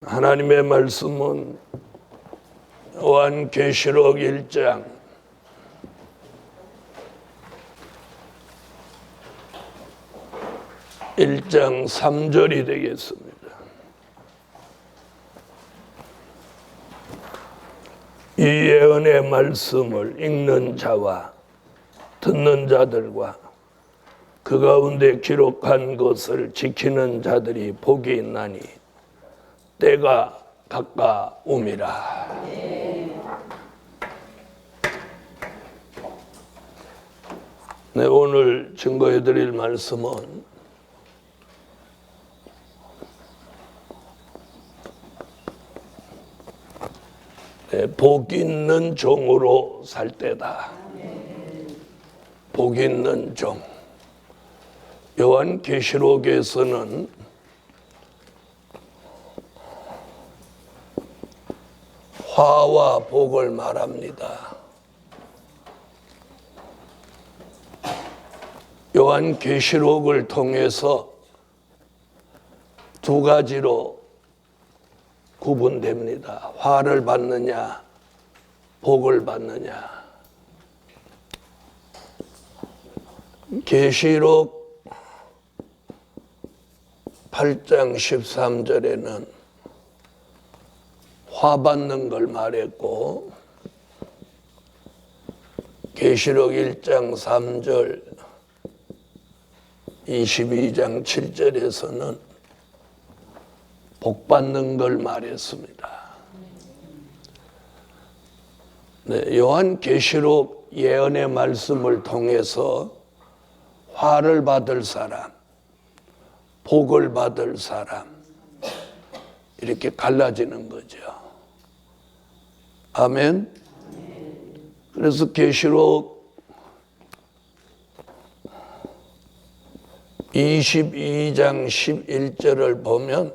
하나님의 말씀은 요한계시록 1장 3절이 되겠습니다. 이 예언의 말씀을 읽는 자와 듣는 자들과 그 가운데 기록한 것을 지키는 자들이 복이 있나니 때가 가까움이라. 네, 오늘 증거해 드릴 말씀은 복 있는 종으로 살 때다. 복 있는 종. 요한계시록에서는 화와 복을 말합니다. 요한계시록을 통해서 두 가지로 구분됩니다. 화를 받느냐, 복을 받느냐. 계시록 8장 13절에는 화 받는 걸 말했고, 계시록 1장 3절, 22장 7절에서는 복 받는 걸 말했습니다. 네, 요한계시록 예언의 말씀을 통해서 화를 받을 사람, 복을 받을 사람, 이렇게 갈라지는 거죠. 아멘. 그래서 계시록 22장 11절을 보면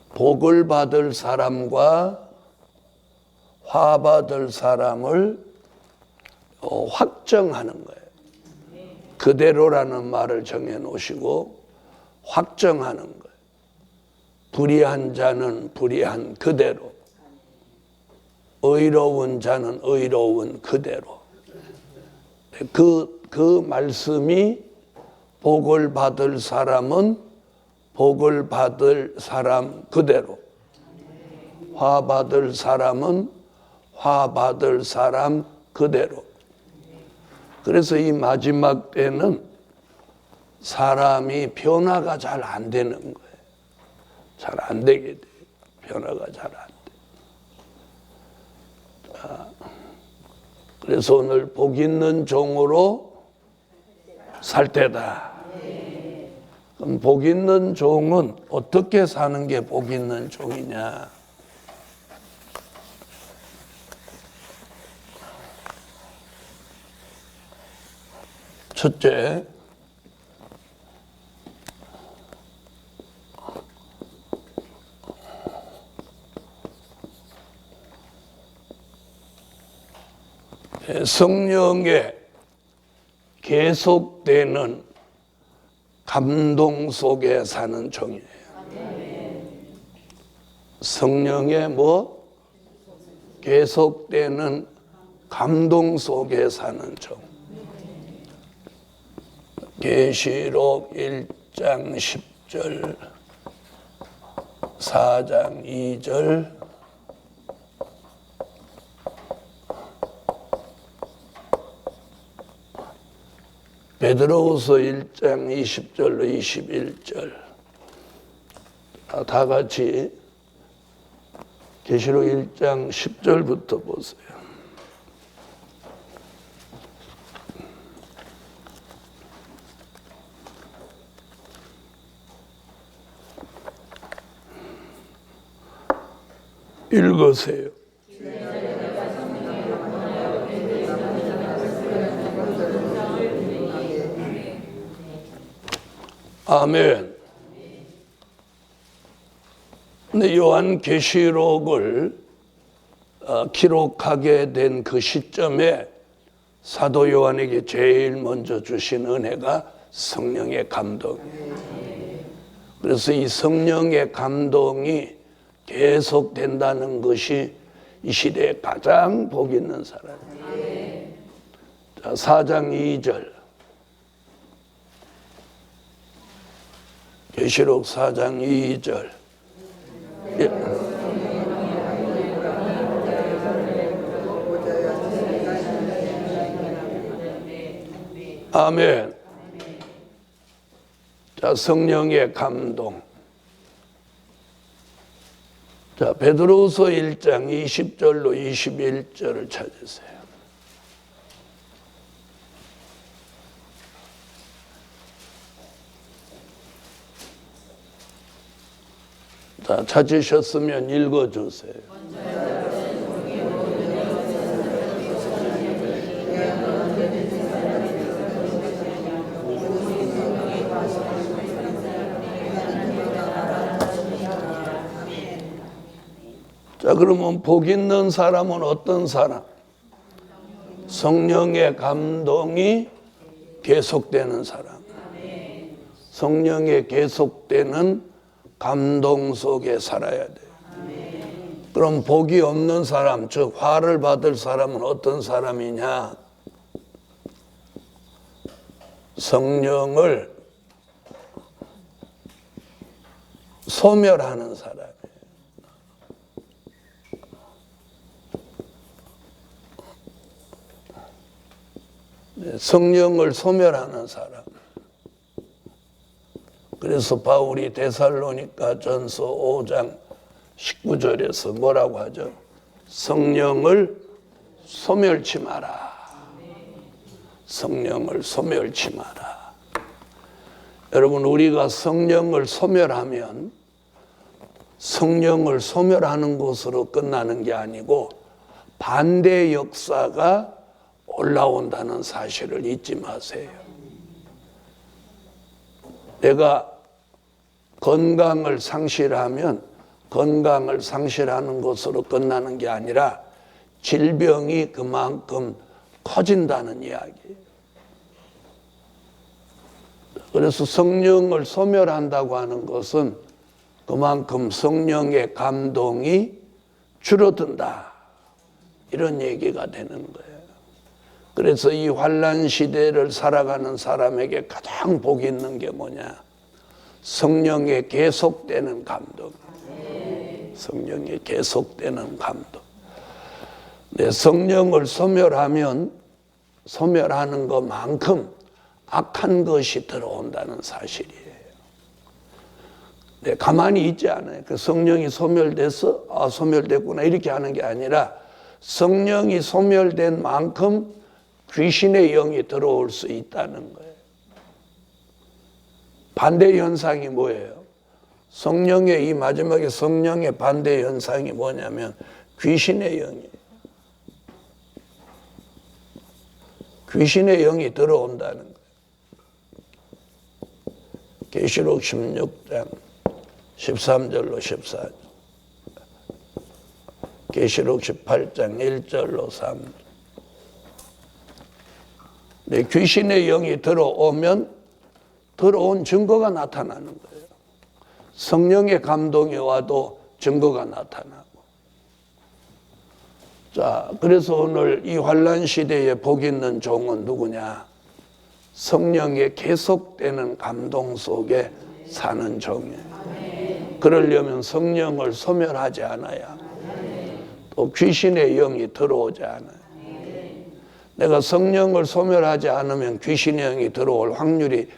복을 받을 사람과 화 받을 사람을 확정하는 거예요. 그대로라는 말을 정해 놓으시고 확정하는 거예요. 불의한 자는 불의한 그대로, 의로운 자는 의로운 그대로. 그 말씀이 복을 받을 사람은 복을 받을 사람 그대로, 화 받을 사람은 화 받을 사람 그대로. 그래서 이 마지막 때는 사람이 변화가 잘 안 되는 거예요. 잘 안 되게 돼요. 변화가 잘 안 돼. 그래서 오늘 복 있는 종으로 살 때다. 그럼 복 있는 종은 어떻게 사는 게 복 있는 종이냐? 첫째, 성령의 계속되는 감동 속에 사는 종이에요. 성령의 계속되는 감동 속에 사는 종. 계시록 1장 10절, 4장 2절, 베드로후서 1장 20절로 21절. 다 같이 계시록 1장 10절부터 보세요. 읽으세요. 아멘. 근데 요한계시록을 기록하게 된 그 시점에 사도 요한에게 제일 먼저 주신 은혜가 성령의 감동이에요. 그래서 이 성령의 감동이 계속된다는 것이 이 시대에 가장 복 있는 사람이에요. 자, 4장 2절. 계시록 4장 2절. 아멘. 자, 성령의 감동. 자, 베드로후서 1장 20절로 21절을 찾으세요. 자, 찾으셨으면 읽어주세요. 자, 그러면 복 있는 사람은 어떤 사람? 성령의 감동이 계속되는 사람. 성령의 계속되는 감동 속에 살아야 돼요. 그럼 복이 없는 사람, 즉 화를 받을 사람은 어떤 사람이냐? 성령을 소멸하는 사람이에요. 성령을 소멸하는 사람. 그래서 바울이 데살로니가 전서 5장 19절에서 뭐라고 하죠? 성령을 소멸치 마라. 성령을 소멸치 마라. 여러분, 우리가 성령을 소멸하면 성령을 소멸하는 것으로 끝나는 게 아니고 반대 역사가 올라온다는 사실을 잊지 마세요. 내가 건강을 상실하면 건강을 상실하는 것으로 끝나는 게 아니라 질병이 그만큼 커진다는 이야기예요. 그래서 성령을 소멸한다고 하는 것은 그만큼 성령의 감동이 줄어든다. 이런 얘기가 되는 거예요. 그래서 이 환난 시대를 살아가는 사람에게 가장 복 있는 게 뭐냐? 성령의 계속되는 감동. 성령의 계속되는 감동. 네, 성령을 소멸하면 소멸하는 것만큼 악한 것이 들어온다는 사실이에요. 네, 가만히 있지 않아요. 그 성령이 소멸돼서 소멸됐구나 이렇게 하는 게 아니라 성령이 소멸된 만큼 귀신의 영이 들어올 수 있다는 거예요. 반대 현상이 뭐예요? 성령의 이 마지막에 성령의 반대 현상이 뭐냐면 귀신의 영이에요. 귀신의 영이 들어온다는 거예요. 계시록 16장 13절로 14절, 계시록 18장 1절로 3절. 네, 귀신의 영이 들어오면 들어온 증거가 나타나는 거예요. 성령의 감동이 와도 증거가 나타나고. 자, 그래서 오늘 이 환난 시대에 복 있는 종은 누구냐? 성령의 계속되는 감동 속에 사는 종이에요. 그러려면 성령을 소멸하지 않아야, 또 귀신의 영이 들어오지 않아요. 내가 성령을 소멸하지 않으면 귀신의 영이 들어올 확률이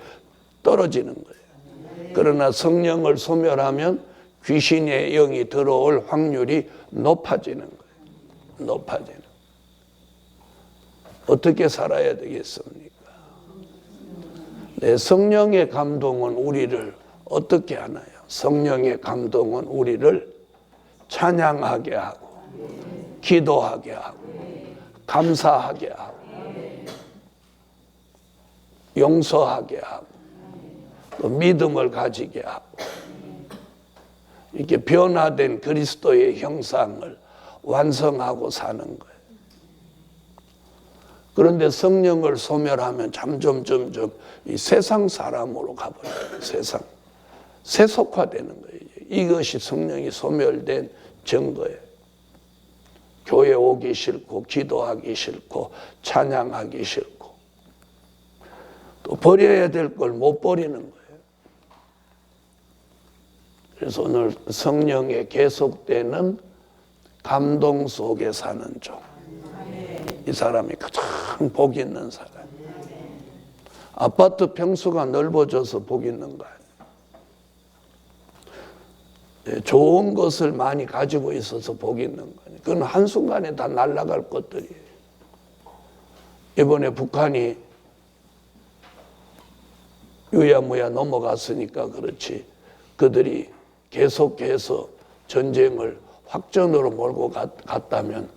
떨어지는 거예요. 그러나 성령을 소멸하면 귀신의 영이 들어올 확률이 높아지는 거예요. 높아지는. 어떻게 살아야 되겠습니까? 네, 성령의 감동은 우리를 어떻게 하나요? 성령의 감동은 우리를 찬양하게 하고, 기도하게 하고, 감사하게 하고, 용서하게 하고, 또 믿음을 가지게 하고, 이렇게 변화된 그리스도의 형상을 완성하고 사는 거예요. 그런데 성령을 소멸하면 점점 이 세상 사람으로 가버려요. 세속화되는 거예요. 이것이 성령이 소멸된 증거예요. 교회 오기 싫고 기도하기 싫고 찬양하기 싫고 또 버려야 될 걸 못 버리는 거예요. 그래서 오늘 성령의 계속되는 감동 속에 사는 종. 이 사람이 가장 복 있는 사람. 아파트 평수가 넓어져서 복 있는 거예요. 좋은 것을 많이 가지고 있어서 복 있는 거예요. 그건 한순간에 다 날아갈 것들이에요. 이번에 북한이 유야무야 넘어갔으니까 그렇지, 그들이 계속해서 전쟁을 확전으로 몰고 갔다면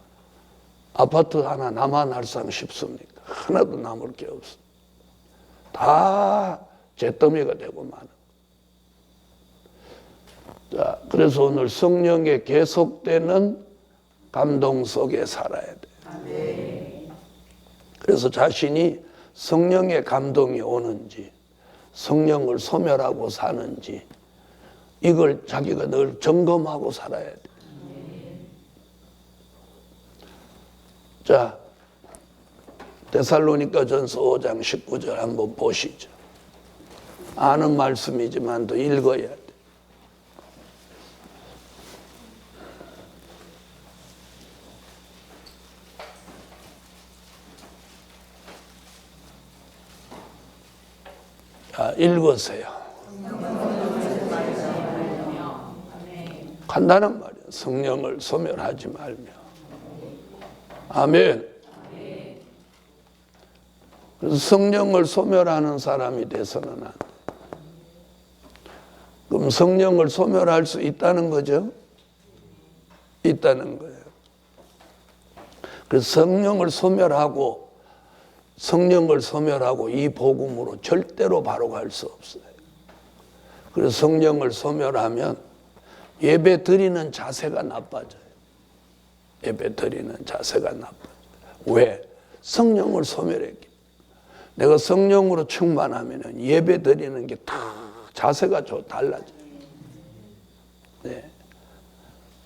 아파트 하나 남아날상 싶습니까? 하나도 남을 게 없어. 다 잿더미가 되고 마는. 자, 그래서 오늘 성령의 계속되는 감동 속에 살아야 돼. 그래서 자신이 성령의 감동이 오는지, 성령을 소멸하고 사는지, 이걸 자기가 늘 점검하고 살아야 돼. 자, 데살로니가전서 5장 19절 한번 보시죠. 아는 말씀이지만 또 읽어야 돼. 자, 읽으세요. 간단한 말이에요. 성령을 소멸하지 말며. 아멘. 그래서 성령을 소멸하는 사람이 돼서는 안 돼. 그럼 성령을 소멸할 수 있다는 거죠? 있다는 거예요. 그래서 성령을 소멸하고 이 복음으로 절대로 바로 갈 수 없어요. 그래서 성령을 소멸하면 예배 드리는 자세가 나빠져요. 예배 드리는 자세가 나빠져요. 왜? 성령을 소멸했기. 내가 성령으로 충만하면 예배 드리는 게 다 자세가 달라져요. 네.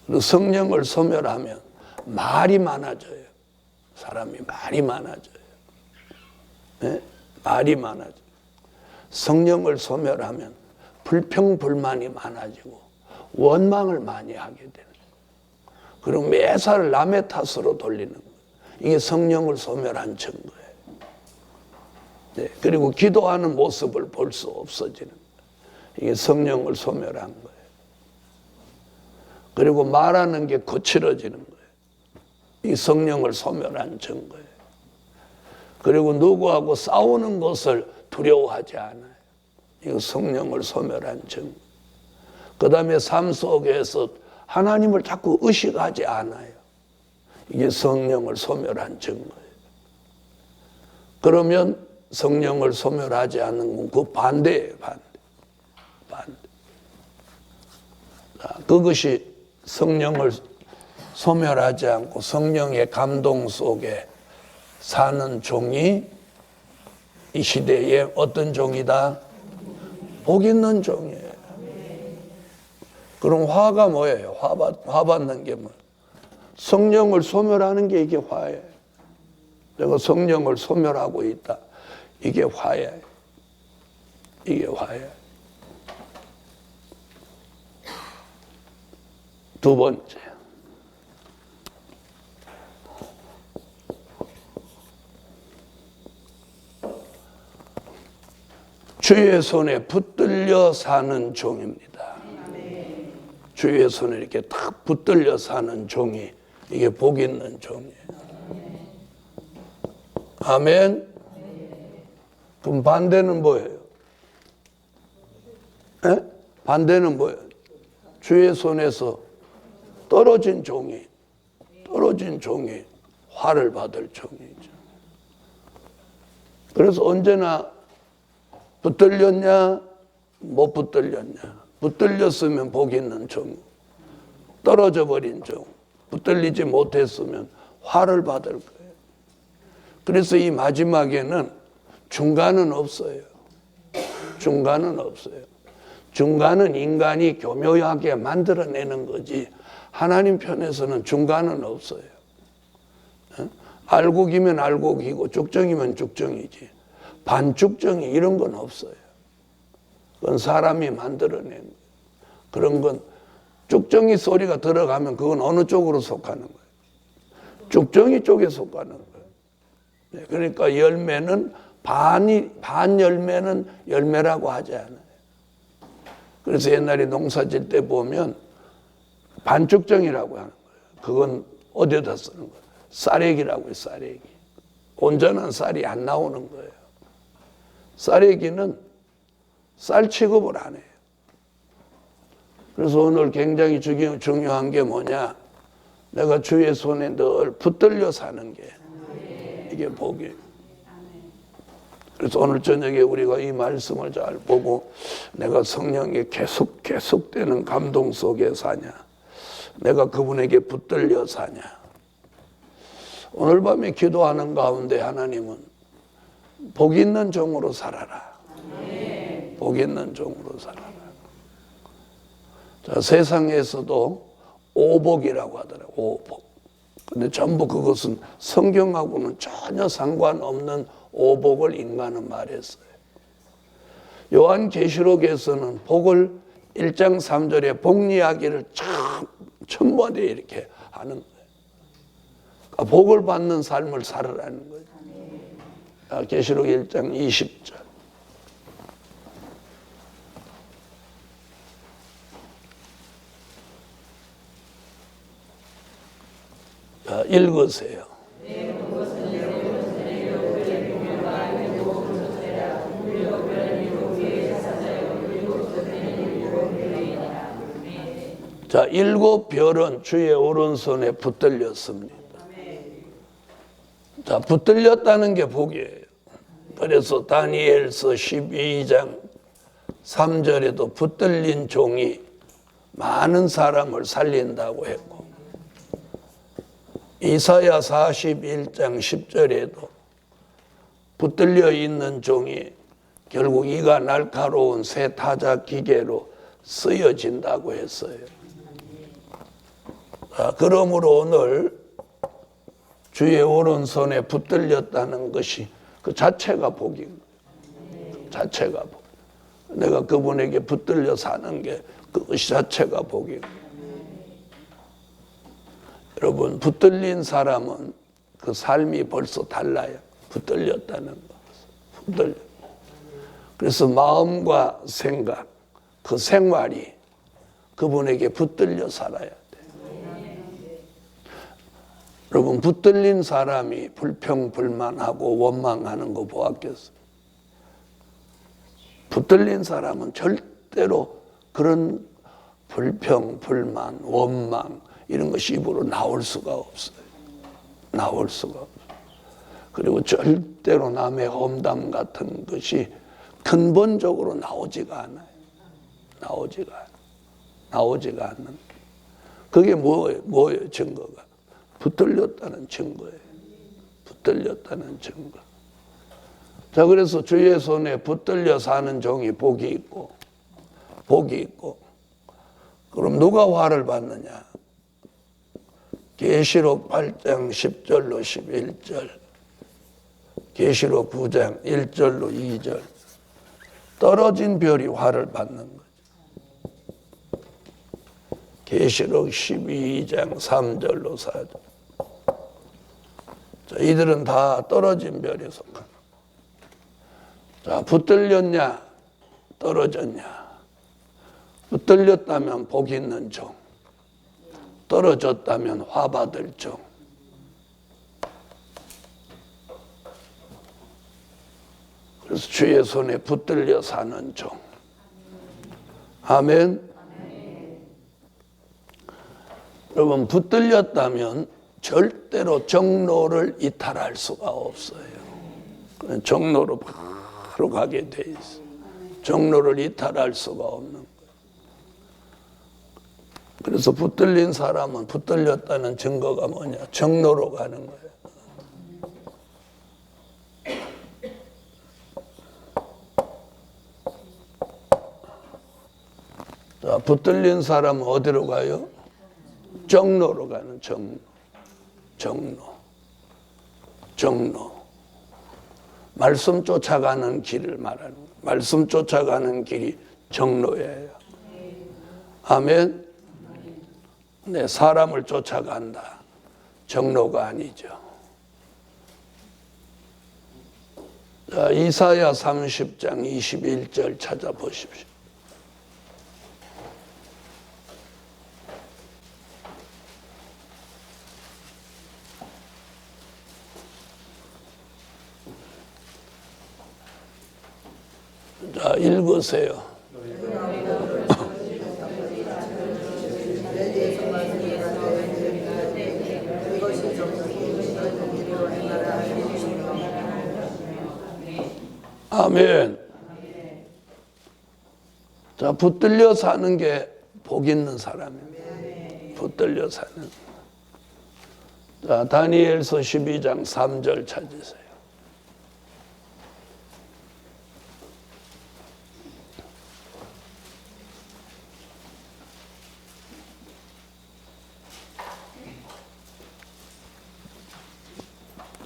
그리고 성령을 소멸하면 말이 많아져요. 사람이 말이 많아져요. 네? 말이 많아져요. 성령을 소멸하면 불평불만이 많아지고 원망을 많이 하게 되는 거예요. 그리고 매사를 남의 탓으로 돌리는 거예요. 이게 성령을 소멸한 증거예요. 네. 그리고 기도하는 모습을 볼 수 없어지는 거예요. 이게 성령을 소멸한 거예요. 그리고 말하는 게 거칠어지는 거예요. 이 성령을 소멸한 증거예요. 그리고 누구하고 싸우는 것을 두려워하지 않아요. 이거 성령을 소멸한 증거. 그 다음에 삶 속에서 하나님을 자꾸 의식하지 않아요. 이게 성령을 소멸한 증거예요. 그러면 성령을 소멸하지 않는 건 그 반대예요. 반대. 그것이 성령을 소멸하지 않고 성령의 감동 속에 사는 종이 이 시대에 어떤 종이다? 복 있는 종이에요. 그럼 화가 뭐예요? 화 받는 게 뭐예요? 성령을 소멸하는 게 이게 화예요. 내가 성령을 소멸하고 있다. 이게 화예요. 이게 화예요. 두 번째. 주의 손에 붙들려 사는 종입니다. 주의 손에 이렇게 탁 붙들려 사는 종이 이게 복 있는 종이에요. 아멘. 그럼 반대는 뭐예요? 에? 반대는 뭐예요? 주의 손에서 떨어진 종이 화를 받을 종이죠. 그래서 언제나 붙들렸냐, 못 붙들렸냐. 붙들렸으면 복 있는 종, 떨어져 버린 종, 붙들리지 못했으면 화를 받을 거예요. 그래서 이 마지막에는 중간은 없어요. 중간은 없어요. 중간은 인간이 교묘하게 만들어내는 거지 하나님 편에서는 중간은 없어요. 알곡이면 알곡이고 쭉정이면 쭉정이지 반쭉정이 이런 건 없어요. 그건 사람이 만들어낸 거예요. 그런 건 쭉정이 소리가 들어가면 그건 어느 쪽으로 속하는 거예요? 쭉정이 쪽에 속하는 거예요. 그러니까 열매는 반 열매는 열매라고 하지 않아요. 그래서 옛날에 농사 질 때 보면 반쭉정이라고 하는 거예요. 그건 어디다 쓰는 거예요? 쌀액이라고 해요. 쌀액이. 온전한 쌀이 안 나오는 거예요. 쌀액이는 쌀 취급을 안 해요. 그래서 오늘 굉장히 중요한 게 뭐냐? 내가 주의 손에 늘 붙들려 사는 게 이게 복이에요. 그래서 오늘 저녁에 우리가 이 말씀을 잘 보고 내가 성령에 계속되는 감동 속에 사냐? 내가 그분에게 붙들려 사냐? 오늘 밤에 기도하는 가운데 하나님은 복 있는 종으로 살아라. 복 있는 종으로 살아라. 자, 세상에서도 오복이라고 하더라고요. 오복. 근데 전부 그것은 성경하고는 전혀 상관없는 오복을 인간은 말했어요. 요한계시록에서는 복을 1장 3절에 복 이야기를 첨부하게 이렇게 하는 거예요. 그러니까 복을 받는 삶을 살으라는 거예요. 계시록 1장 20절. 자, 읽으세요. 자, 7별은 주의 오른손에 붙들렸습니다. 자, 붙들렸다는 게 복이에요. 그래서 다니엘서 12장 3절에도 붙들린 종이 많은 사람을 살린다고 했고, 이사야 41장 10절에도 붙들려 있는 종이 결국 이가 날카로운 새 타작 기계로 쓰여진다고 했어요. 그러므로 오늘 주의 오른손에 붙들렸다는 것이 그 자체가 복인 거예요. 자체가 복. 내가 그분에게 붙들려 사는 게 그것이 자체가 복인 거예요. 여러분, 붙들린 사람은 그 삶이 벌써 달라요. 붙들렸다는 거. 붙들려. 그래서 마음과 생각, 그 생활이 그분에게 붙들려 살아야 돼. 여러분, 붙들린 사람이 불평불만하고 원망하는 거 보았겠어요? 붙들린 사람은 절대로 그런 불평, 불만, 원망 이런 것이 입으로 나올 수가 없어요. 나올 수가 없어요. 그리고 절대로 남의 험담 같은 것이 근본적으로 나오지가 않아요. 나오지가 않는. 그게 뭐예요? 증거가? 붙들렸다는 증거예요. 붙들렸다는 증거. 자, 그래서 주의 손에 붙들려 사는 종이 복이 있고, 그럼 누가 화를 받느냐? 계시록 8장 10절로 11절, 계시록 9장 1절로 2절, 떨어진 별이 화를 받는 거죠. 계시록 12장 3절로 4절. 자, 이들은 다 떨어진 별에 속한. 자, 붙들렸냐? 떨어졌냐? 붙들렸다면 복 있는 종, 떨어졌다면 화 받을 종. 그래서 주의 손에 붙들려 사는 종. 아멘. 여러분, 붙들렸다면 절대로 정로를 이탈할 수가 없어요. 정로로 바로 가게 돼 있어요. 정로를 이탈할 수가 없는 거예요. 그래서 붙들린 사람은 붙들렸다는 증거가 뭐냐? 정로로 가는 거예요. 붙들린 사람은 어디로 가요? 정로로 가는 정로. 말씀 쫓아가는 길을 말하는 거예요. 말씀 쫓아가는 길이 정로예요. 아멘. 네, 사람을 쫓아간다. 정로가 아니죠. 자, 이사야 30장 21절 찾아보십시오. 자, 읽으세요. 아멘. 자, 붙들려 사는 게 복 있는 사람입니다. 붙들려 사는. 자, 다니엘서 12장 3절 찾으세요.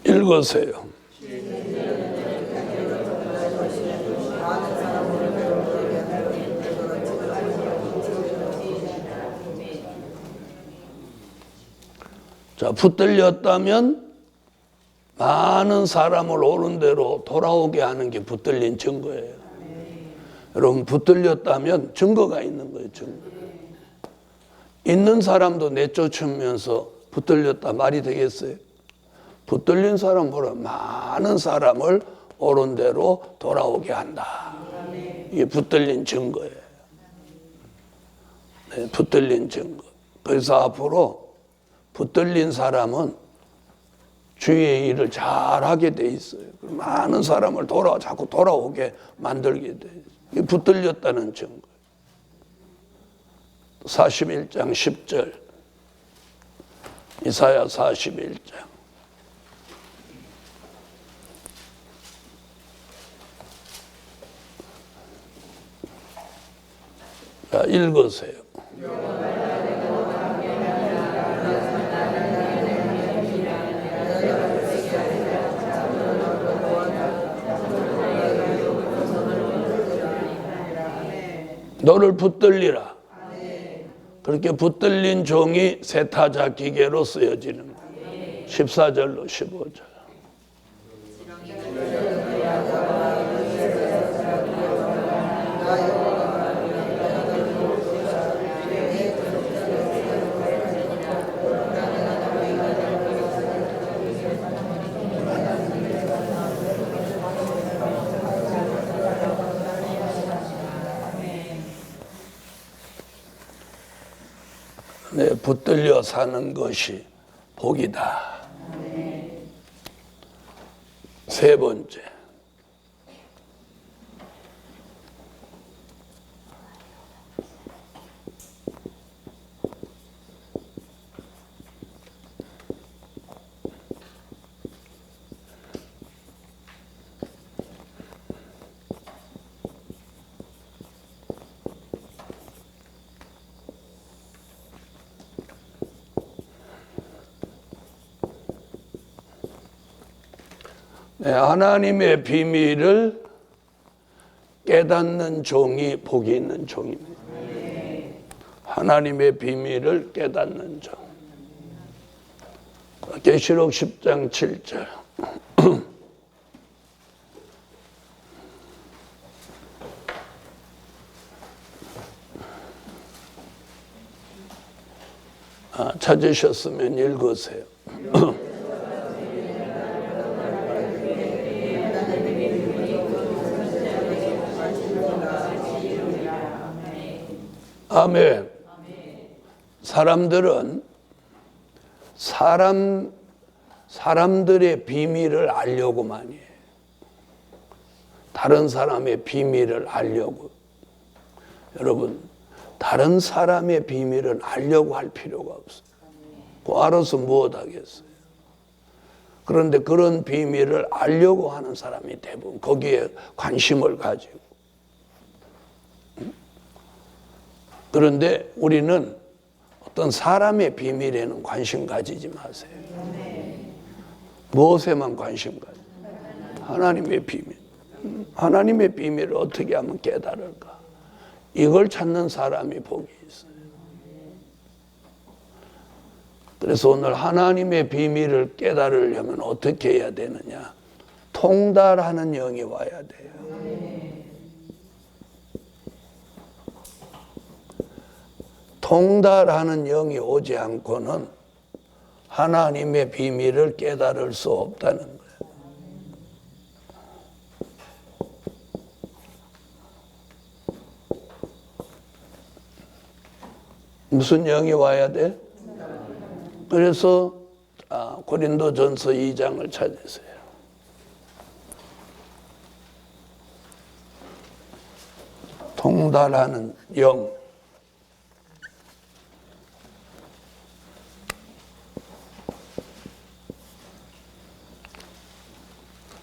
읽으세요. 자, 붙들렸다면 많은 사람을 옳은 대로 돌아오게 하는 게 붙들린 증거예요. 여러분, 붙들렸다면 증거가 있는 거예요. 증거. 있는 사람도 내쫓으면서 붙들렸다 말이 되겠어요? 붙들린 사람 보라, 많은 사람을 옳은 대로 돌아오게 한다. 이게 붙들린 증거예요. 네, 붙들린 증거. 그래서 앞으로 붙들린 사람은 주의 일을 잘하게 돼 있어요. 많은 사람을 자꾸 돌아오게 만들게 돼 있어요. 이게 붙들렸다는 증거. 41장 10절. 이사야 41장. 자, 읽으세요. 너를 붙들리라. 그렇게 붙들린 종이 세타자 기계로 쓰여지는 거예요. 14절로 15절. 네, 붙들려 사는 것이 복이다. 세 번째. 네, 하나님의 비밀을 깨닫는 종이 복이 있는 종입니다. 하나님의 비밀을 깨닫는 종. 계시록 10장 7절. 찾으셨으면 읽으세요. 아멘. 사람들은 사람들의 비밀을 알려고만 해요. 다른 사람의 비밀을 알려고. 여러분, 다른 사람의 비밀은 알려고 할 필요가 없어요. 그 알아서 무엇 하겠어요? 그런데 그런 비밀을 알려고 하는 사람이 대부분 거기에 관심을 가지고. 그런데 우리는 어떤 사람의 비밀에는 관심 가지지 마세요. 무엇에만 관심 가져? 하나님의 비밀. 하나님의 비밀을 어떻게 하면 깨달을까? 이걸 찾는 사람이 복이 있어요. 그래서 오늘 하나님의 비밀을 깨달으려면 어떻게 해야 되느냐? 통달하는 영이 와야 돼요. 통달하는 영이 오지 않고는 하나님의 비밀을 깨달을 수 없다는 거예요. 무슨 영이 와야 돼? 그래서 고린도전서 2장을 찾으세요. 통달하는 영.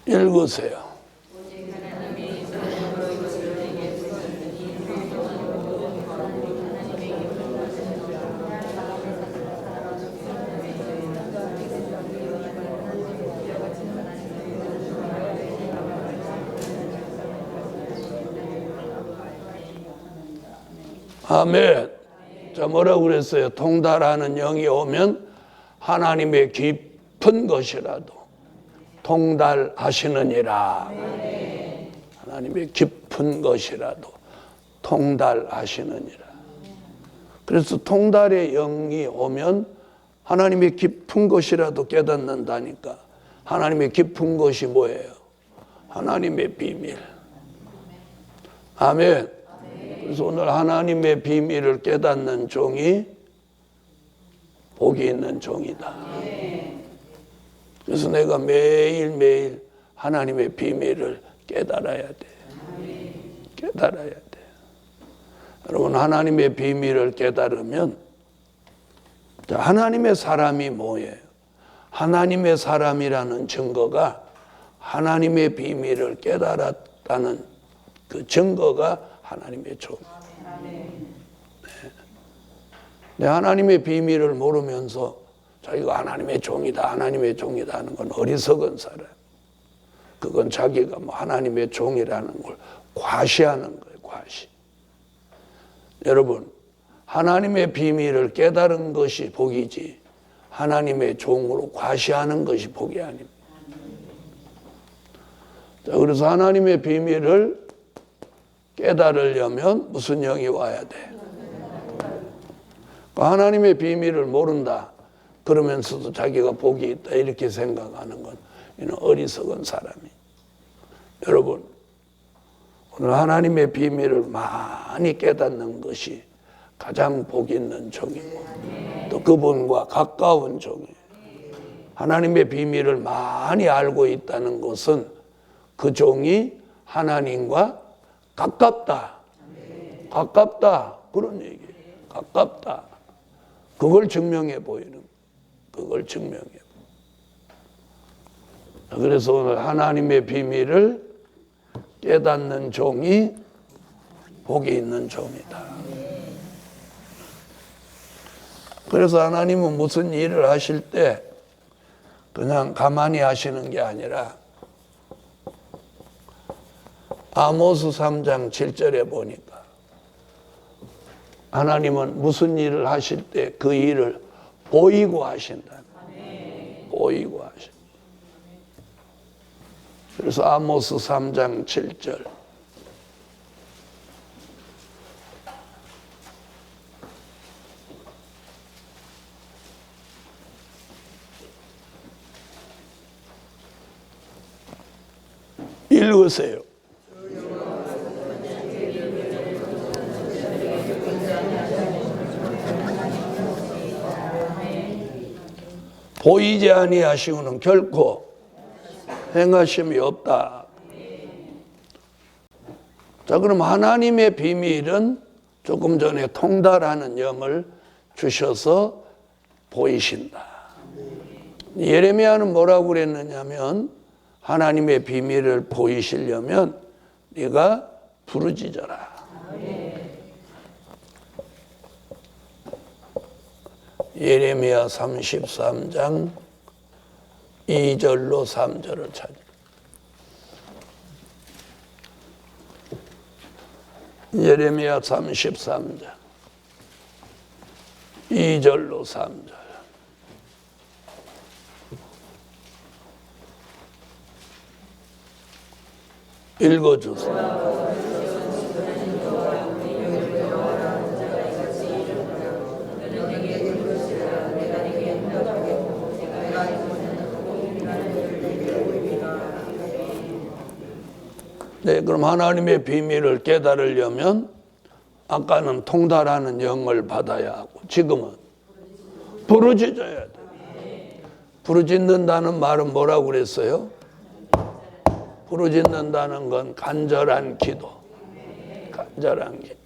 읽으세요. 아멘. 자, 뭐라고 그랬어요? 통달하는 영이 오면 하나님의 깊은 것이라도 통달하시느니라. 하나님의 깊은 것이라도 통달하시느니라. 그래서 통달의 영이 오면 하나님의 깊은 것이라도 깨닫는다니까. 하나님의 깊은 것이 뭐예요? 하나님의 비밀. 아멘. 그래서 오늘 하나님의 비밀을 깨닫는 종이 복이 있는 종이다. 그래서 내가 매일매일 하나님의 비밀을 깨달아야 돼. 깨달아야 돼. 여러분, 하나님의 비밀을 깨달으면, 하나님의 사람이 뭐예요? 하나님의 사람이라는 증거가 하나님의 비밀을 깨달았다는 그 증거가 하나님의 종. 네. 하나님의 비밀을 모르면서 자기가 하나님의 종이다, 하나님의 종이다 하는 건 어리석은 사람. 그건 자기가 뭐 하나님의 종이라는 걸 과시하는 거예요, 과시. 여러분, 하나님의 비밀을 깨달은 것이 복이지 하나님의 종으로 과시하는 것이 복이 아닙니다. 자, 그래서 하나님의 비밀을 깨달으려면 무슨 영이 와야 돼? 하나님의 비밀을 모른다 그러면서도 자기가 복이 있다 이렇게 생각하는 건 이는 어리석은 사람이. 여러분, 오늘 하나님의 비밀을 많이 깨닫는 것이 가장 복 있는 종이고 또 그분과 가까운 종이에요. 하나님의 비밀을 많이 알고 있다는 것은 그 종이 하나님과 가깝다. 가깝다. 그런 얘기예요. 가깝다. 그걸 증명해 보이는, 그걸 증명해 보이는. 그래서 오늘 하나님의 비밀을 깨닫는 종이 복이 있는 종이다. 그래서 하나님은 무슨 일을 하실 때 그냥 가만히 하시는 게 아니라 아모스 3장 7절에 보니까 하나님은 무슨 일을 하실 때 그 일을 보이고 하신다. 보이고 하신다. 그래서 아모스 3장 7절. 읽으세요. 보이지 아니하시고는 결코 행하심이 없다. 자, 그럼 하나님의 비밀은 조금 전에 통달하는 영을 주셔서 보이신다. 예레미야는 뭐라고 그랬느냐면 하나님의 비밀을 보이시려면 네가 부르짖어라. 예레미야 33장 2절로 3절을 찾으라. 예레미야 33장 2절로 3절. 읽어주세요. 네, 그럼 하나님의 비밀을 깨달으려면 아까는 통달하는 영을 받아야 하고 지금은 부르짖어야 돼. 부르짖는다는 말은 뭐라고 그랬어요? 부르짖는다는 건 간절한 기도. 간절한 기도.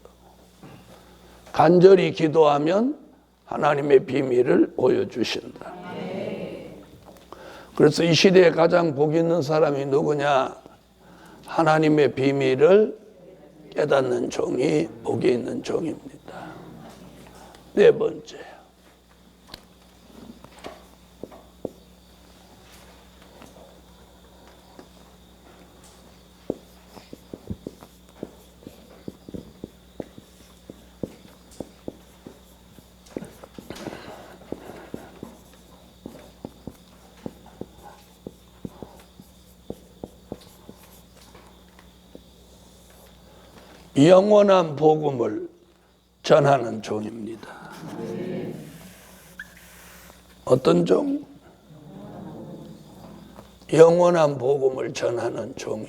간절히 기도하면 하나님의 비밀을 보여주신다. 그래서 이 시대에 가장 복 있는 사람이 누구냐? 하나님의 비밀을 깨닫는 종이 복이 있는 종입니다. 네 번째. 영원한 복음을 전하는 종입니다. 어떤 종? 영원한 복음을 전하는 종이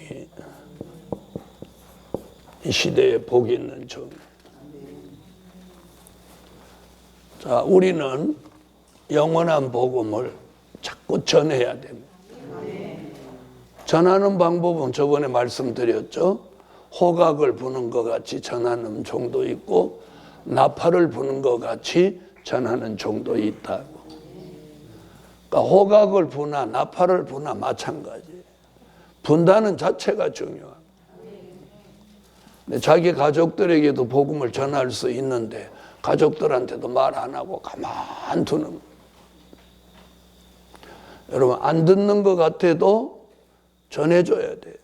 이 시대에 복 있는 종. 자, 우리는 영원한 복음을 자꾸 전해야 됩니다. 전하는 방법은 저번에 말씀드렸죠. 호각을 부는 것 같이 전하는 종도 있고 나팔을 부는 것 같이 전하는 종도 있다고. 그러니까 호각을 부나 나팔을 부나 마찬가지. 분다는 자체가 중요합니다. 자기 가족들에게도 복음을 전할 수 있는데 가족들한테도 말 안 하고 가만 두는 거예요. 여러분 안 듣는 것 같아도 전해줘야 돼요.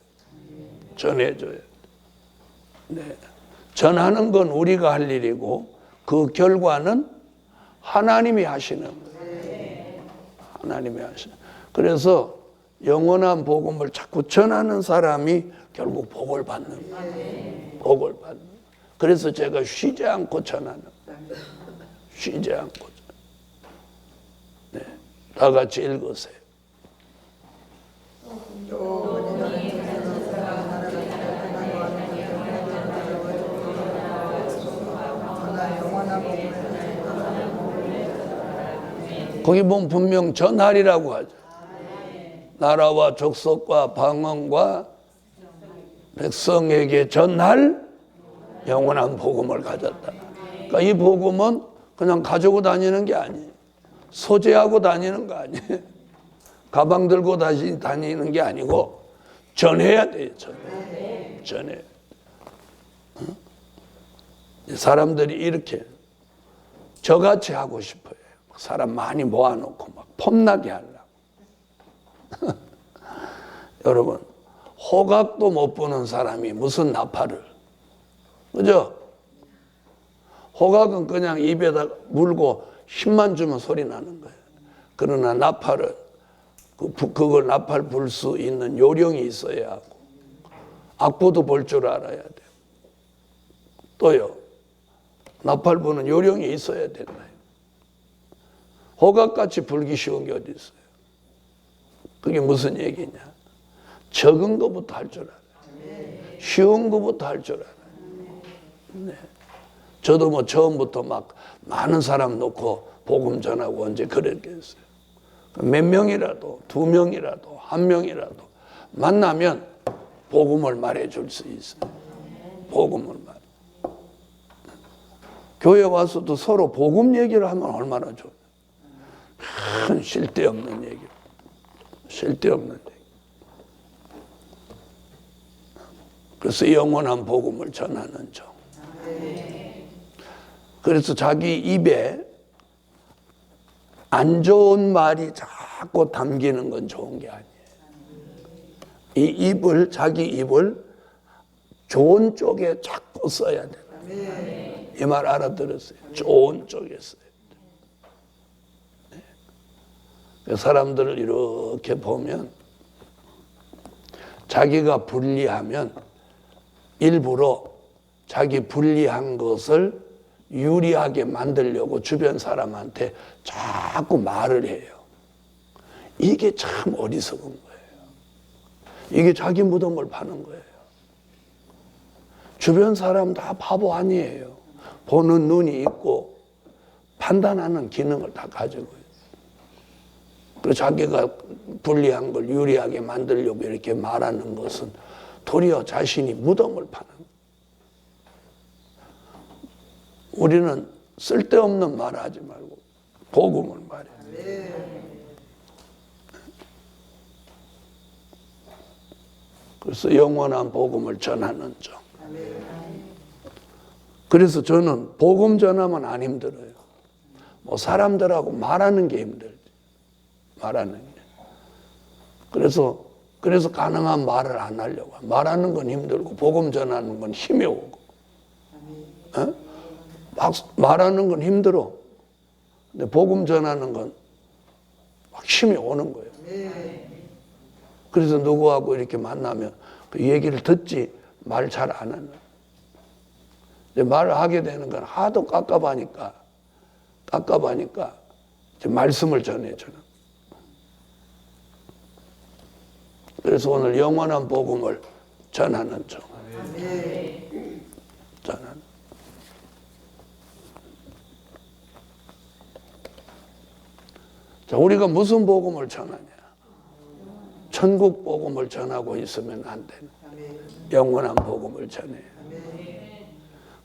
전해줘야 돼요. 네. 전하는 건 우리가 할 일이고 그 결과는 하나님이 하시는 거예요. 하나님이 하시는. 그래서 영원한 복음을 자꾸 전하는 사람이 결국 복을 받는 거예요. 복을 받는. 그래서 제가 쉬지 않고 전하는 거예요. 쉬지 않고. 네. 다 같이 읽으세요. 거기 보면 분명 전하리라고 하죠. 나라와 족속과 방언과 백성에게 전할 영원한 복음을 가졌다. 그러니까 이 복음은 그냥 가지고 다니는 게 아니에요. 소재하고 다니는 거 아니에요. 가방 들고 다니는 게 아니고 전해야 돼요. 전해. 사람들이 이렇게 저같이 하고 싶어요. 사람 많이 모아놓고 막 폼나게 하려고. 여러분 호각도 못 부는 사람이 무슨 나팔을, 그죠? 호각은 그냥 입에다 물고 힘만 주면 소리 나는 거예요. 그러나 나팔은 그걸 나팔 불 수 있는 요령이 있어야 하고 악보도 볼 줄 알아야 돼요. 또요 나팔 부는 요령이 있어야 된다. 호각같이 불기 쉬운 게 어디 있어요? 그게 무슨 얘기냐? 적은 것부터 할 줄 알아요. 쉬운 것부터 할 줄 알아요. 네. 저도 뭐 처음부터 막 많은 사람 놓고 복음 전하고 언제 그랬겠어요. 몇 명이라도, 2명이라도, 1명이라도 만나면 복음을 말해줄 수 있어요. 복음을 말해. 교회 와서도 서로 복음 얘기를 하면 얼마나 좋아요. 큰 쓸데없는 얘기. 쓸데없는 얘기. 그래서 영원한 복음을 전하는 종. 그래서 자기 입에 안 좋은 말이 자꾸 담기는 건 좋은 게 아니에요. 이 입을, 자기 입을 좋은 쪽에 자꾸 써야 돼요. 이 말 알아들었어요? 좋은 쪽에 써야 돼요. 사람들을 이렇게 보면 자기가 불리하면 일부러 자기 불리한 것을 유리하게 만들려고 주변 사람한테 자꾸 말을 해요. 이게 참 어리석은 거예요. 이게 자기 무덤을 파는 거예요. 주변 사람 다 바보 아니에요. 보는 눈이 있고 판단하는 기능을 다 가지고 있어요. 그리고 자기가 불리한 걸 유리하게 만들려고 이렇게 말하는 것은 도리어 자신이 무덤을 파는 거예요. 우리는 쓸데없는 말을 하지 말고 복음을 말해요. 그래서 영원한 복음을 전하는 점. 그래서 저는 복음 전하면 안 힘들어요. 뭐 사람들하고 말하는 게 힘들지. 말하는 게. 그래서 가능한 말을 안 하려고. 말하는 건 힘들고 복음 전하는 건 힘이 오고. 막 말하는 건 힘들어. 근데 복음 전하는 건 막 힘이 오는 거예요. 그래서 누구하고 이렇게 만나면 그 얘기를 듣지 말 잘 안 하는. 말을 하게 되는 건 하도 깝깝하니까 이제 말씀을 전해주는. 그래서 오늘 영원한 복음을 전하는 중. 전하는. 자, 우리가 무슨 복음을 전하냐? 천국 복음을 전하고 있으면 안 되는. 영원한 복음을 전해요.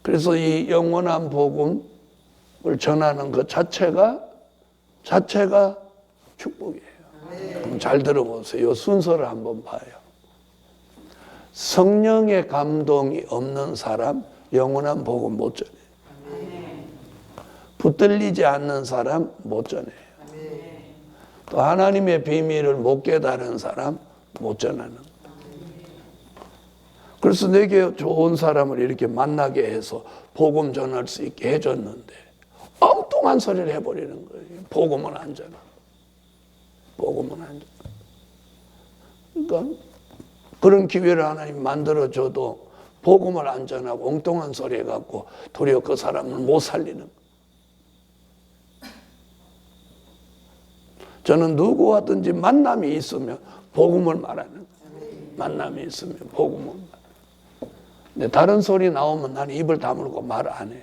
그래서 이 영원한 복음을 전하는 것 자체가 축복이에요. 그럼 잘 들어보세요. 이 순서를 한번 봐요. 성령의 감동이 없는 사람 영원한 복음 못 전해요. 붙들리지 않는 사람 못 전해요. 또 하나님의 비밀을 못 깨달은 사람 못 전하는 거예요. 그래서 내게 좋은 사람을 이렇게 만나게 해서 복음 전할 수 있게 해줬는데 엉뚱한 소리를 해버리는 거예요. 복음은 안 전하. 복음은 안 전하. 그러니까 그런 기회를 하나님 만들어줘도 복음을 안 전하고 엉뚱한 소리 해갖고 도리어 그 사람을 못 살리는 거예요. 저는 누구와든지 만남이 있으면 복음을 말하는 거예요. 만남이 있으면 복음을 말하는. 근데 다른 소리 나오면 나는 입을 다물고 말을 안 해.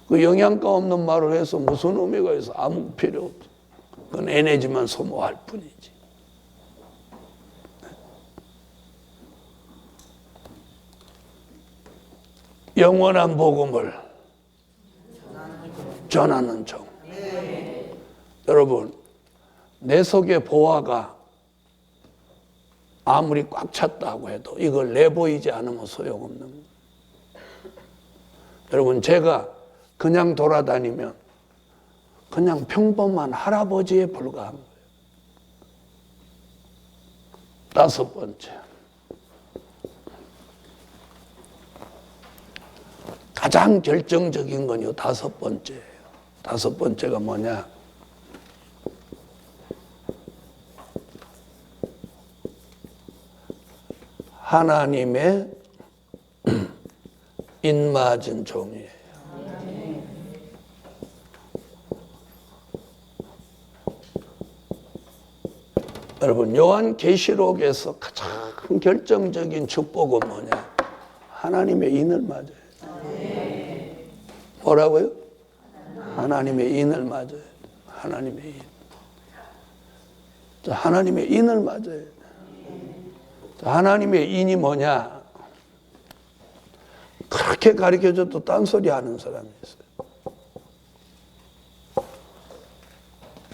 그 영양가 없는 말을 해서 무슨 의미가 있어? 아무 필요 없어. 그건 에너지만 소모할 뿐이지. 영원한 복음을 전하는 종. 여러분, 내 속에 보화가 아무리 꽉 찼다고 해도 이걸 내보이지 않으면 소용없는 거예요. 여러분, 제가 그냥 돌아다니면 그냥 평범한 할아버지에 불과한 거예요. 다섯 번째. 가장 결정적인 건 이 다섯 번째예요. 다섯 번째가 뭐냐? 하나님의 인맞은 종이에요. 여러분, 요한계시록에서 가장 결정적인 축복은 뭐냐? 하나님의 인을 맞아요. 뭐라고요? 하나님의 인을 맞아요. 하나님의 인. 하나님의 인을 맞아요. 하나님의 인이 뭐냐? 그렇게 가르쳐줘도 딴소리 하는 사람이 있어요.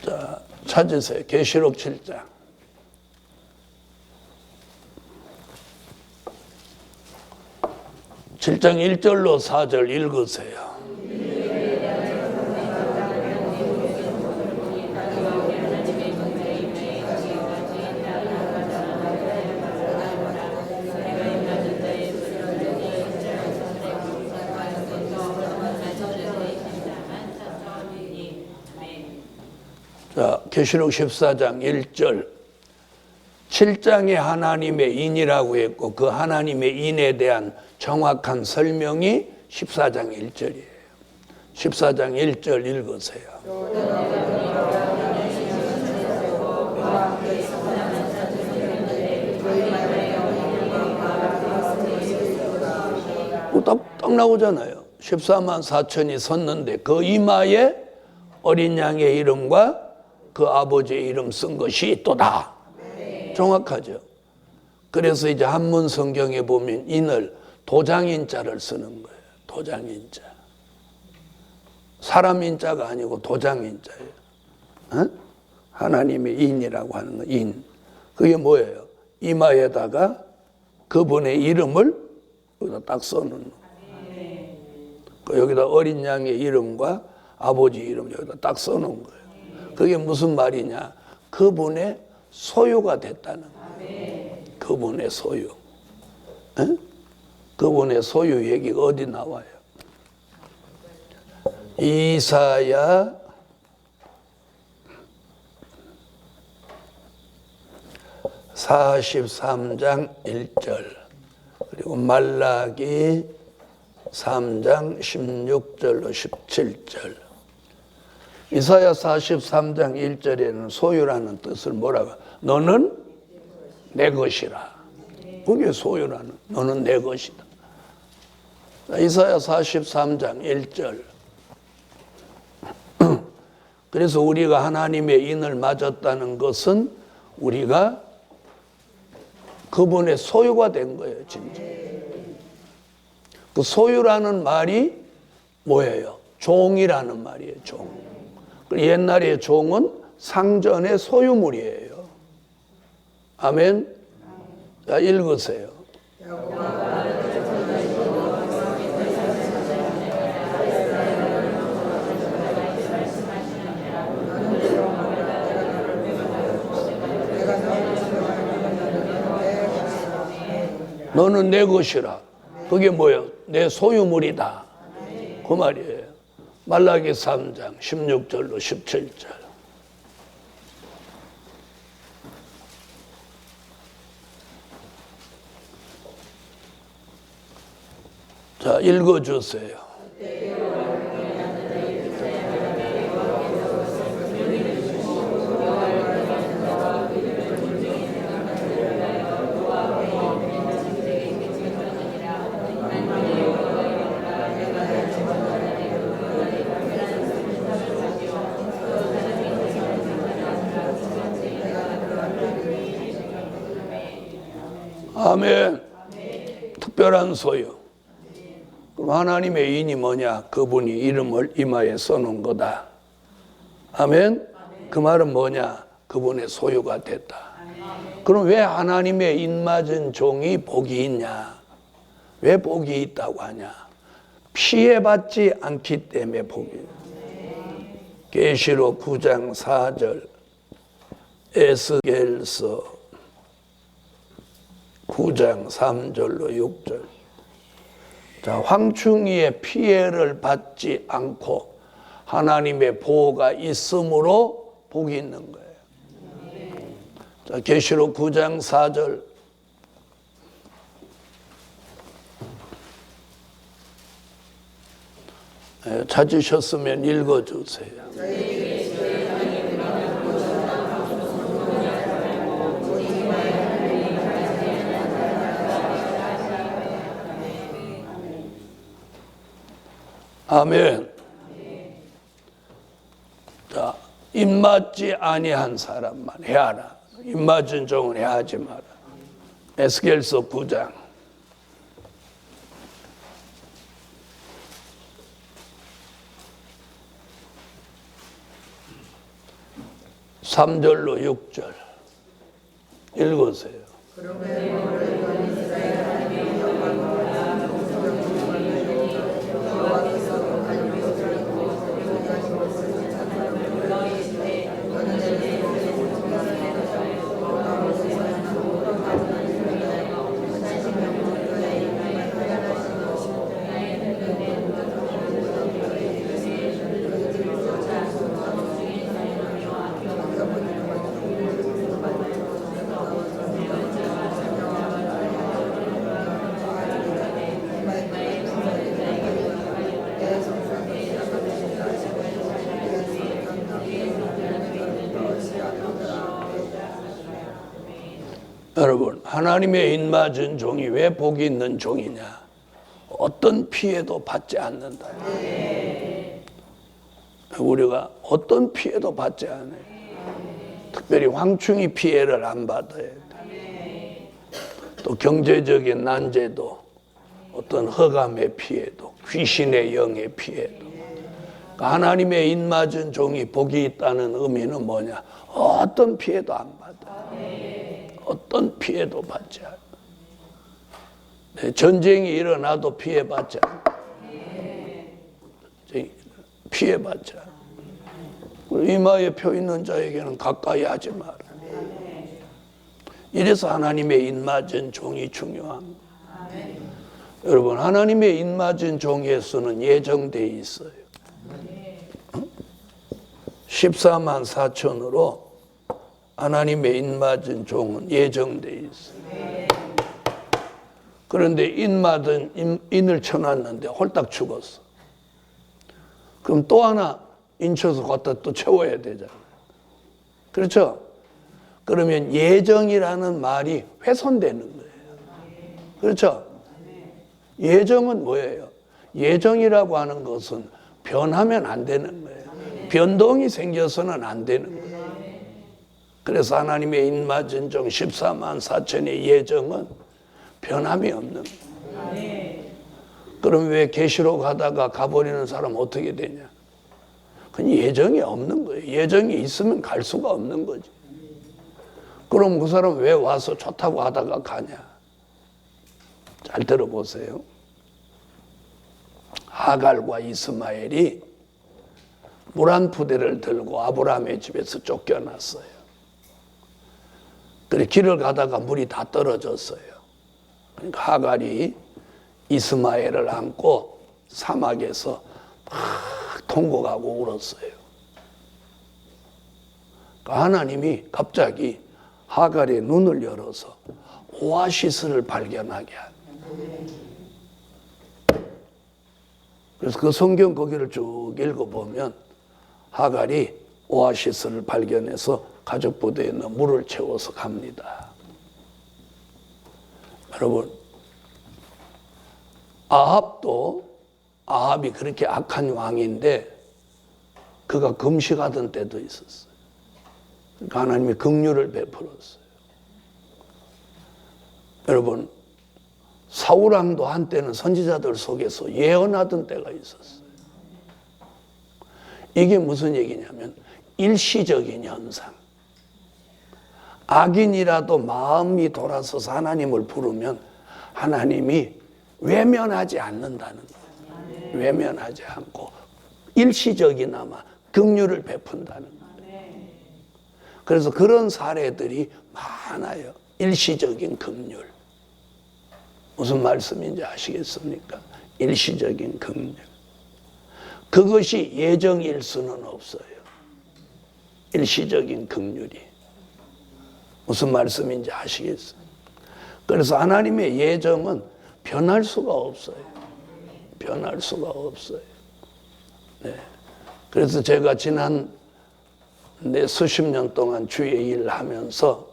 자, 찾으세요. 계시록 7장. 7장 1절로 4절 읽으세요. 자, 계시록 14장 1절. 7장에 하나님의 인이라고 했고 그 하나님의 인에 대한 정확한 설명이 14장 1절이에요. 14장 1절 읽으세요. 딱 나오잖아요. 14만 4천이 섰는데 그 이마에 어린 양의 이름과 그 아버지의 이름 쓴 것이 또다. 정확하죠. 그래서 이제 한문 성경에 보면 인을 도장인자를 쓰는 거예요. 도장인자. 사람 인자가 아니고 도장인자예요. 어? 하나님의 인이라고 하는 거, 인. 그게 뭐예요? 이마에다가 그분의 이름을 여기다 딱 써놓는 거. 여기다 어린 양의 이름과 아버지 이름 여기다 딱 써놓은 거예요. 그게 무슨 말이냐? 그분의 소유가 됐다는 거예요. 그분의 소유. 에? 그분의 소유 얘기가 어디 나와요? 이사야 43장 1절 그리고 말라기 3장 16절로 17절. 이사야 43장 1절에는 소유라는 뜻을 뭐라고? 너는 내 것이라. 그게 소유라는, 너는 내 것이다. 이사야 43장 1절. 그래서 우리가 하나님의 인을 맞았다는 것은 우리가 그분의 소유가 된 거예요, 진짜. 그 소유라는 말이 뭐예요? 종이라는 말이에요, 종. 옛날에 종은 상전의 소유물이에요. 아멘. 자, 읽으세요. 너는 내 것이라. 그게 뭐예요? 내 소유물이다. 그 말이에요. 말라기 3장 16절로 17절. 자, 읽어주세요. 아멘. 특별한 소유. 그럼 하나님의 인이 뭐냐? 그분이 이름을 이마에 써놓은 거다. 아멘. 그 말은 뭐냐? 그분의 소유가 됐다. 그럼 왜 하나님의 인 맞은 종이 복이 있냐? 왜 복이 있다고 하냐? 피해받지 않기 때문에 복이 있다. 계시록 9장 4절, 에스겔서 9장 3절로 6절. 자, 황충이의 피해를 받지 않고 하나님의 보호가 있으므로 복이 있는 거예요. 자, 계시록 9장 4절. 찾으셨으면 읽어주세요. 아멘. 자, 입맞지 아니한 사람만 해하라. 입맞은 종은 해하지 마라. 에스겔서 9장. (3절로) (6절) 읽으세요. 여러분, 하나님의 입맞은 종이 왜 복이 있는 종이냐? 어떤 피해도 받지 않는다. 우리가 어떤 피해도 받지 않아요. 특별히 황충이 피해를 안 받아야 돼. 또 경제적인 난제도, 어떤 흑암의 피해도, 귀신의 영의 피해도. 그러니까 하나님의 입맞은 종이 복이 있다는 의미는 뭐냐? 어떤 피해도 안 받아. 어떤 피해도 받지 않아. 전쟁이 일어나도 피해받지 않아. 피해받지 않아. 이마에 표 있는 자에게는 가까이 하지 마라. 이래서 하나님의 입맞은 종이 중요한 거예요. 여러분, 하나님의 입맞은 종에서는 예정되어 있어요. 14만 4천으로 하나님의 입맞은 종은 예정되어 있어요. 그런데 인을 쳐놨는데 홀딱 죽었어. 그럼 또 하나 인쳐서 갖다 또 채워야 되잖아요. 그렇죠? 그러면 예정이라는 말이 훼손되는 거예요. 그렇죠? 예정은 뭐예요? 예정이라고 하는 것은 변하면 안 되는 거예요. 변동이 생겨서는 안 되는 거예요. 그래서 하나님의 입맞은 종 14만 4천의 예정은 변함이 없는 거예요. 그럼 왜 계시록 하다가 가버리는 사람 어떻게 되냐? 그건 예정이 없는 거예요. 예정이 있으면 갈 수가 없는 거지. 그럼 그 사람 왜 와서 좋다고 하다가 가냐? 잘 들어보세요. 하갈과 이스마엘이 물 한 푸대를 들고 아브라함의 집에서 쫓겨났어요. 그래 길을 가다가 물이 다 떨어졌어요. 그러니까 하갈이 이스마엘을 안고 사막에서 막 통곡하고 울었어요. 그러니까 하나님이 갑자기 하갈의 눈을 열어서 오아시스를 발견하게 한. 그래서 그 성경 거기를 쭉 읽어보면 하갈이 오아시스를 발견해서 가죽 부대에 있는 물을 채워서 갑니다. 여러분, 아합이 그렇게 악한 왕인데 그가 금식하던 때도 있었어요. 그러니까 하나님이 긍휼을 베풀었어요. 여러분, 사울왕도 한때는 선지자들 속에서 예언하던 때가 있었어요. 이게 무슨 얘기냐면 일시적인 현상. 악인이라도 마음이 돌아서서 하나님을 부르면 하나님이 외면하지 않는다는 거예요. 외면하지 않고 일시적이나마 긍휼을 베푼다는 거예요. 그래서 그런 사례들이 많아요. 일시적인 긍휼. 무슨 말씀인지 아시겠습니까? 일시적인 긍휼. 그것이 예정일 수는 없어요. 일시적인 긍휼이. 무슨 말씀인지 아시겠어요? 그래서 하나님의 예정은 변할 수가 없어요. 변할 수가 없어요. 네. 그래서 제가 지난 수십 년 동안 주의 일을 하면서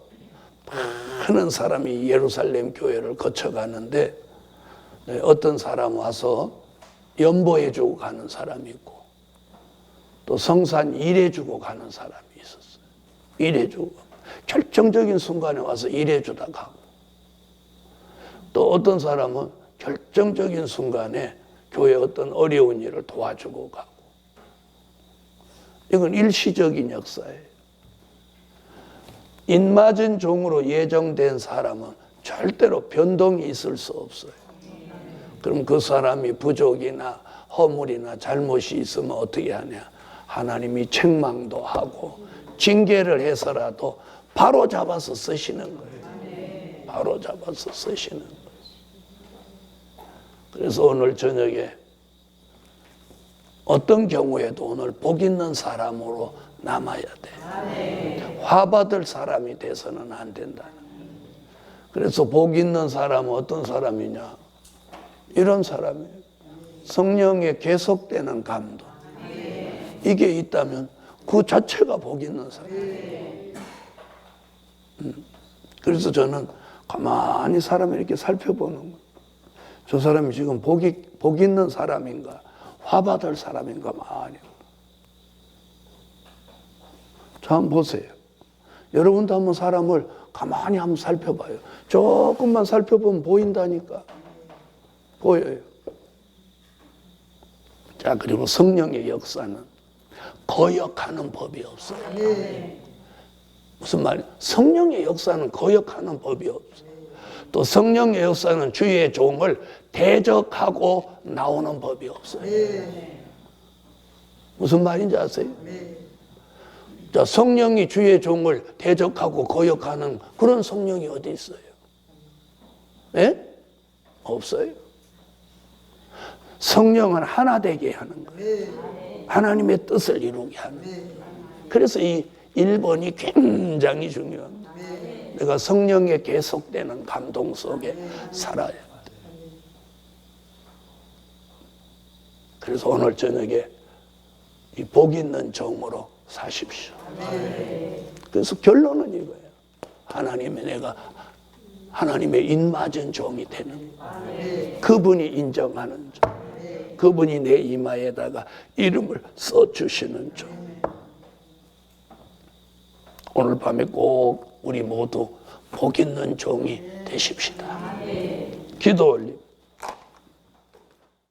많은 사람이 예루살렘 교회를 거쳐가는데 어떤 사람 와서 연보해주고 가는 사람이 있고 또 성산 일해주고 가는 사람이 있었어요. 일해주고 결정적인 순간에 와서 일해주다 가고 또 어떤 사람은 결정적인 순간에 교회 어떤 어려운 일을 도와주고 가고 이건 일시적인 역사예요. 입맞은 종으로 예정된 사람은 절대로 변동이 있을 수 없어요. 그럼 그 사람이 부족이나 허물이나 잘못이 있으면 어떻게 하냐? 하나님이 책망도 하고 징계를 해서라도 바로 잡아서 쓰시는 거예요. 바로 잡아서 쓰시는 거예요. 그래서 오늘 저녁에 어떤 경우에도 오늘 복 있는 사람으로 남아야 돼. 화받을 사람이 돼서는 안 된다는 거예요. 그래서 복 있는 사람은 어떤 사람이냐? 이런 사람이에요. 성령의 계속되는 감동. 이게 있다면 그 자체가 복 있는 사람이에요. 그래서 저는 가만히 사람을 이렇게 살펴보는 거예요. 저 사람이 지금 복 있는 사람인가, 화받을 사람인가 많이. 자, 한번 보세요. 여러분도 한번 사람을 가만히 한번 살펴봐요. 조금만 살펴보면 보인다니까. 보여요. 자, 그리고 성령의 역사는 거역하는 법이 없어요. 무슨 말이에요? 성령의 역사는 거역하는 법이 없어요. 또 성령의 역사는 주의 종을 대적하고 나오는 법이 없어요. 무슨 말인지 아세요? 자, 성령이 주의 종을 대적하고 거역하는 그런 성령이 어디 있어요? 예? 없어요. 성령은 하나 되게 하는 거예요. 하나님의 뜻을 이루게 하는 거예요. 그래서 이 1번이 굉장히 중요합니다. 내가 성령에 계속되는 감동 속에 살아야 돼. 그래서 오늘 저녁에 이 복 있는 종으로 사십시오. 그래서 결론은 이거예요. 내가 하나님의 인맞은 종이 되는 거예요. 그분이 인정하는 종. 그분이 내 이마에다가 이름을 써주시는 종. 오늘 밤에 꼭 우리 모두 복 있는 종이 되십시다. 기도 올립니다.